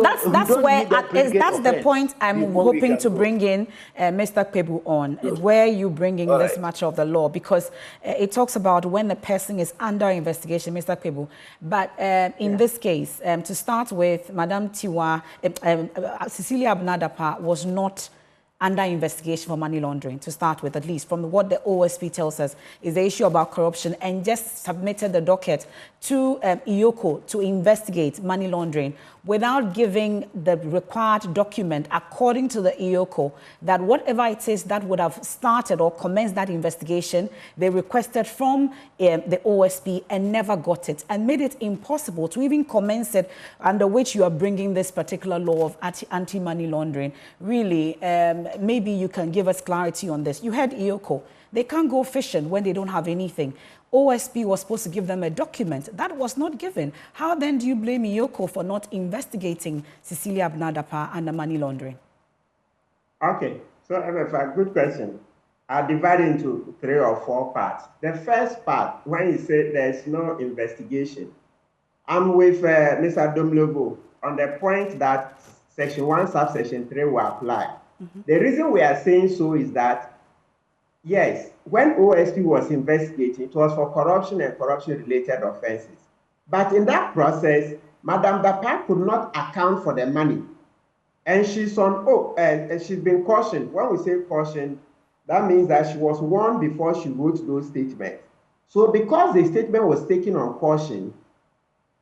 Well, that's where that's the point I'm hoping to bring in Mr. Kpebu on, where you bringing this matter of the law, because it talks about when the person is under investigation, Mr. Kpebu. But in this case, to start with, Madam Tiwa, Cecilia Dapaah was not under investigation for money laundering, to start with, at least from what the OSP tells us, is the issue about corruption, and just submitted the docket to EOCO to investigate money laundering without giving the required document, according to the EOCO, that whatever it is that would have started or commenced that investigation, they requested from the OSP and never got it, and made it impossible to even commence it, under which you are bringing this particular law of anti-money laundering. Really, maybe you can give us clarity on this. You heard EOCO. They can't go fishing when they don't have anything. OSP was supposed to give them a document. That was not given. How then do you blame EOCO for not investigating Cecilia Dapaah and the money laundering? Okay, so MFA, good question. I'll divide into 3 or 4 parts. The first part, when you say there's no investigation, I'm with Mr. Domlobo on the point that Section 1, Subsection 3 will apply. The reason we are saying so is that, yes, when OSP was investigating, it was for corruption and corruption-related offenses. But in that process, Madam Dapaah could not account for the money. And she's on, and she's been cautioned. When we say cautioned, that means that she was warned before she wrote those statements. So because the statement was taken on caution,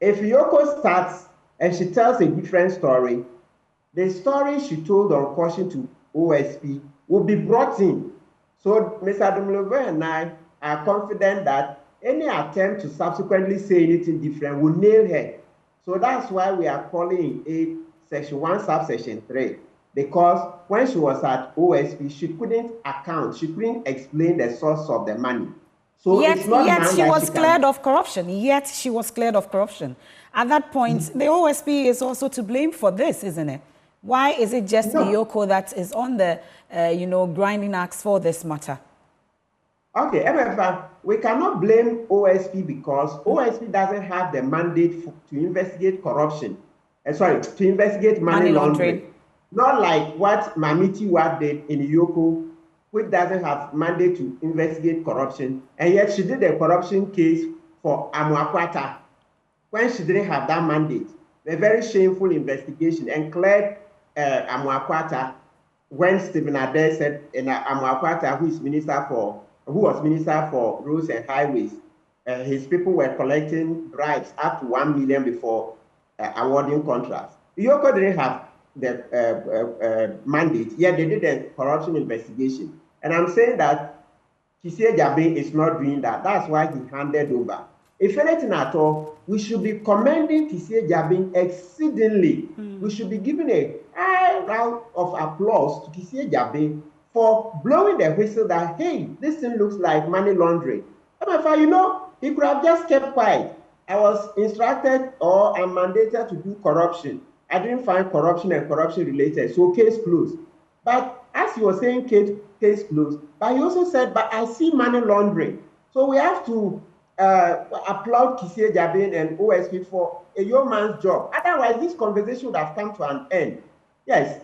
if EOCO starts and she tells a different story, the story she told on caution to OSP will be brought in. So Mr. Dumlovo and I are confident that any attempt to subsequently say anything different will nail her. So that's why we are calling it Section 1, Subsection 3. Because when she was at OSP, she couldn't account, she couldn't explain the source of the money. So yet she was cleared of corruption. Yet she was cleared of corruption. At that point, the OSP is also to blame for this, isn't it? Why is it just EOCO that is on the, grinding axe for this matter? Okay, MFA, we cannot blame OSP because OSP doesn't have the mandate to investigate corruption. To investigate money laundering. Not like what Mamiti Wad did in EOCO, which doesn't have mandate to investigate corruption, and yet she did a corruption case for Amuakwata when she didn't have that mandate. A very shameful investigation, and cleared Amuakwata when Stephen Adair said Amuakwata, who was minister for roads and highways, his people were collecting bribes up to 1 million before awarding contracts. EOCO didn't have the mandate, yet they did a corruption investigation. And I'm saying that Kissi Agyebeng is not doing that. That's why he handed over. If anything at all, we should be commending Kissi Agyebeng exceedingly. We should be giving a high round of applause to Kissi Agyebeng for blowing the whistle that, hey, this thing looks like money laundering. He could have just kept quiet. I was instructed or I'm mandated to do corruption. I didn't find corruption and corruption related, so case closed. But as he was saying case closed, but he also said, but I see money laundering. So we have to applaud Kissi Agyebeng and OSP for a yeoman's job. Otherwise, this conversation would have come to an end. Yes.